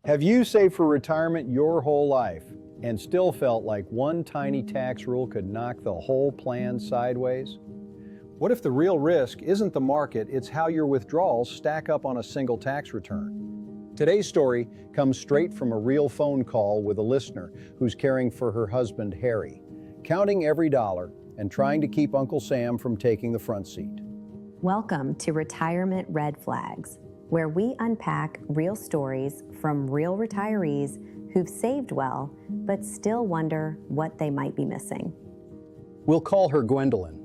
Have you saved for retirement your whole life and still felt like one tiny tax rule could knock the whole plan sideways? What if the real risk isn't the market, it's how your withdrawals stack up on a single tax return? Today's story comes straight from a real phone call with a listener who's caring for her husband, Harry, counting every dollar and trying to keep Uncle Sam from taking the front seat. Welcome to Retirement Red Flags, where we unpack real stories from real retirees who've saved well, but still wonder what they might be missing. We'll call her Gwendolyn,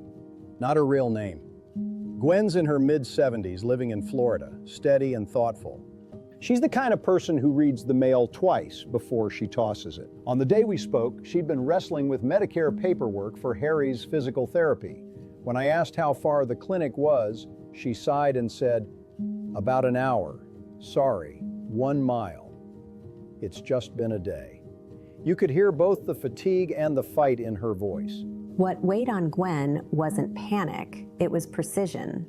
not her real name. Gwen's in her mid-70s, living in Florida, steady and thoughtful. She's the kind of person who reads the mail twice before she tosses it. On the day we spoke, she'd been wrestling with Medicare paperwork for Harry's physical therapy. When I asked how far the clinic was, she sighed and said, "About an hour. Sorry, 1 mile. It's just been a day." You could hear both the fatigue and the fight in her voice. What weighed on Gwen wasn't panic, it was precision.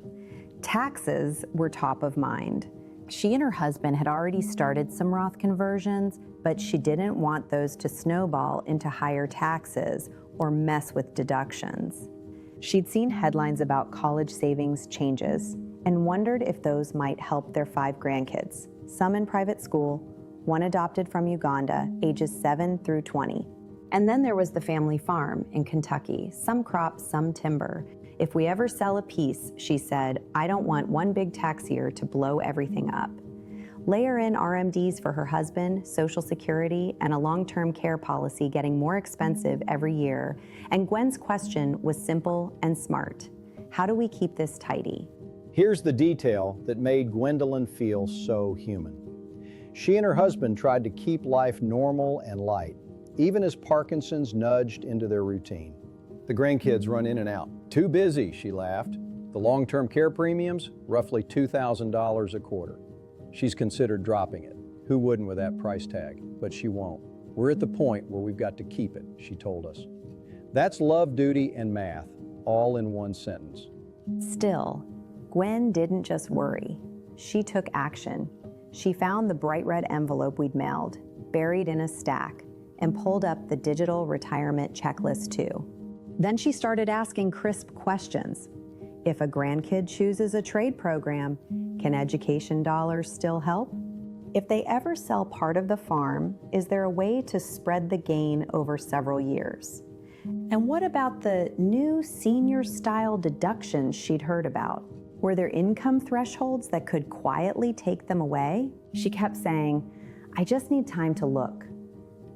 Taxes were top of mind. She and her husband had already started some Roth conversions, but she didn't want those to snowball into higher taxes or mess with deductions. She'd seen headlines about college savings changes and wondered if those might help their 5 grandkids, some in private school, one adopted from Uganda, ages 7 through 20. And then there was the family farm in Kentucky, some crops, some timber. If we ever sell a piece, she said, I don't want one big tax year to blow everything up. Layer in RMDs for her husband, Social Security, and a long-term care policy getting more expensive every year, and Gwen's question was simple and smart. How do we keep this tidy? Here's the detail that made Gwendolyn feel so human. She and her husband tried to keep life normal and light, even as Parkinson's nudged into their routine. The grandkids run in and out. Too busy, she laughed. The long-term care premiums, roughly $2,000 a quarter. She's considered dropping it. Who wouldn't with that price tag? But she won't. We're at the point where we've got to keep it, she told us. That's love, duty, and math, all in one sentence. Still, Gwen didn't just worry. She took action. She found the bright red envelope we'd mailed, buried in a stack, and pulled up the digital retirement checklist too. Then she started asking crisp questions. If a grandkid chooses a trade program, can education dollars still help? If they ever sell part of the farm, is there a way to spread the gain over several years? And what about the new senior-style deductions she'd heard about? Were there income thresholds that could quietly take them away? She kept saying, I just need time to look.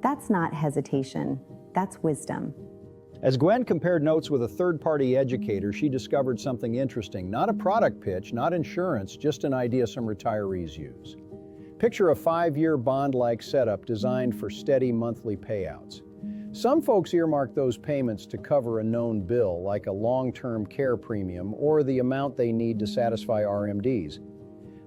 That's not hesitation, that's wisdom. As Gwen compared notes with a third-party educator, she discovered something interesting. Not a product pitch, not insurance, just an idea some retirees use. Picture a 5-year bond-like setup designed for steady monthly payouts. Some folks earmark those payments to cover a known bill, like a long-term care premium or the amount they need to satisfy RMDs.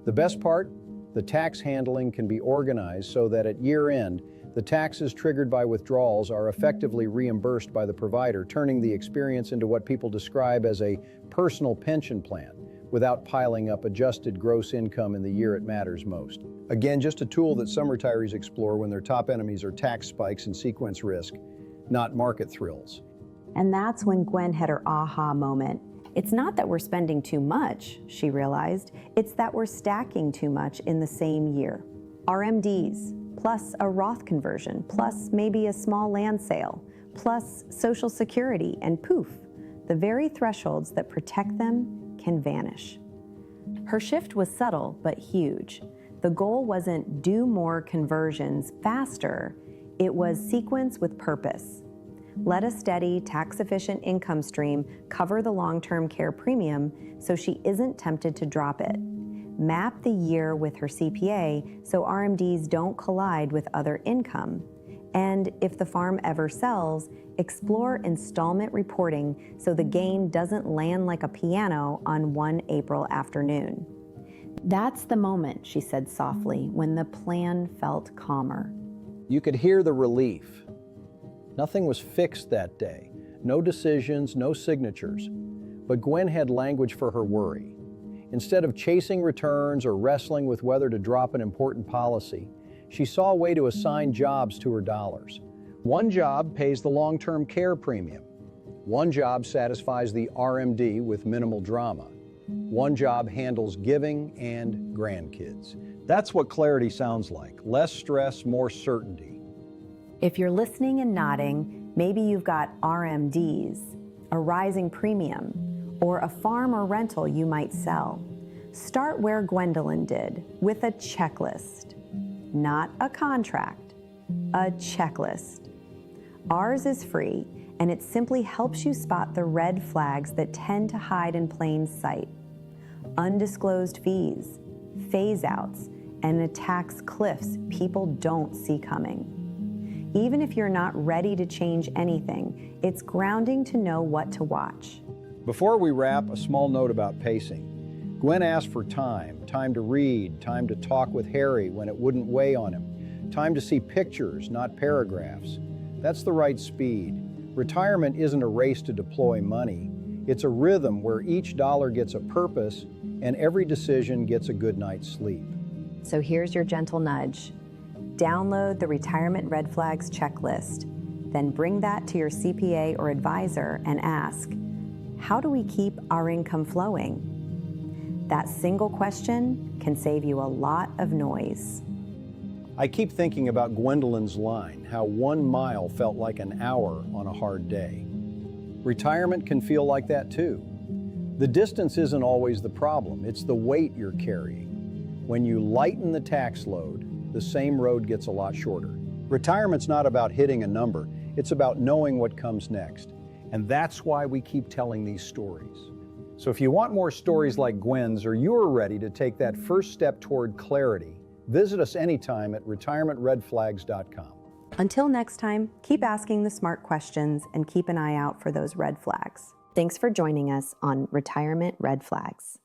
The best part? The tax handling can be organized so that at year-end, the taxes triggered by withdrawals are effectively reimbursed by the provider, turning the experience into what people describe as a personal pension plan, without piling up adjusted gross income in the year it matters most. Again, just a tool that some retirees explore when their top enemies are tax spikes and sequence risk, not market thrills. And that's when Gwen had her aha moment. It's not that we're spending too much, she realized. It's that we're stacking too much in the same year. RMDs, plus a Roth conversion, plus maybe a small land sale, plus Social Security, and poof, the very thresholds that protect them can vanish. Her shift was subtle but huge. The goal wasn't do more conversions faster, it was sequence with purpose. Let a steady, tax-efficient income stream cover the long-term care premium so she isn't tempted to drop it. Map the year with her CPA so RMDs don't collide with other income. And if the farm ever sells, explore installment reporting so the gain doesn't land like a piano on one April afternoon. That's the moment, she said softly, when the plan felt calmer. You could hear the relief. Nothing was fixed that day. No decisions, no signatures. But Gwen had language for her worry. Instead of chasing returns or wrestling with whether to drop an important policy, She saw a way to assign jobs to her dollars. One job pays the long-term care premium. One job satisfies the RMD with minimal drama. One job handles giving and grandkids. That's what clarity sounds like. Less stress, more certainty. If you're listening and nodding, maybe you've got RMDs, a rising premium, or a farm or rental you might sell. Start where Gwendolyn did, with a checklist. Not a contract, a checklist. Ours is free, and it simply helps you spot the red flags that tend to hide in plain sight. Undisclosed fees, phase-outs, and a tax cliffs people don't see coming. Even if you're not ready to change anything, it's grounding to know what to watch. Before we wrap, a small note about pacing. Gwen asked for time to read, time to talk with Harry when it wouldn't weigh on him, time to see pictures, not paragraphs. That's the right speed. Retirement isn't a race to deploy money. It's a rhythm where each dollar gets a purpose and every decision gets a good night's sleep. So here's your gentle nudge. Download the Retirement Red Flags checklist, then bring that to your CPA or advisor and ask, how do we keep our income flowing? That single question can save you a lot of noise. I keep thinking about Gwendolyn's line, how 1 mile felt like an hour on a hard day. Retirement can feel like that too. The distance isn't always the problem, it's the weight you're carrying. When you lighten the tax load, the same road gets a lot shorter. Retirement's not about hitting a number, it's about knowing what comes next. And that's why we keep telling these stories. So if you want more stories like Gwen's, or you're ready to take that first step toward clarity, visit us anytime at retirementredflags.com. Until next time, keep asking the smart questions and keep an eye out for those red flags. Thanks for joining us on Retirement Red Flags.